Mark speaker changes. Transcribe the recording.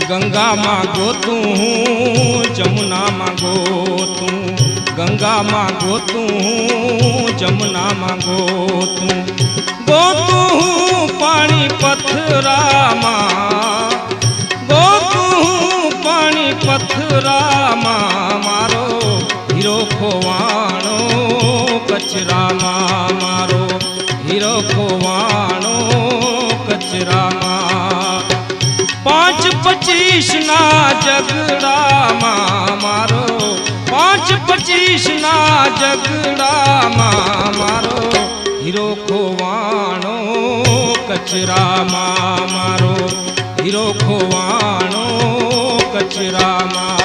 Speaker 1: गंगा मां गोतू जमुना मां गोतू गंगा मां गोतू जमुना मां गोतू गोतू पानी पथरा मां गोतू पानी पथरा मां मारो हीरो खोवाणो कचरा मां मारो हीरो खोवाणो कचरा मां 5-25 ना झगड़ा मां मारो 5-25 ना झगड़ा मां मारो हीरो खोवाणो कचरा मां मारो हीरो खोवाणो कचरा मां।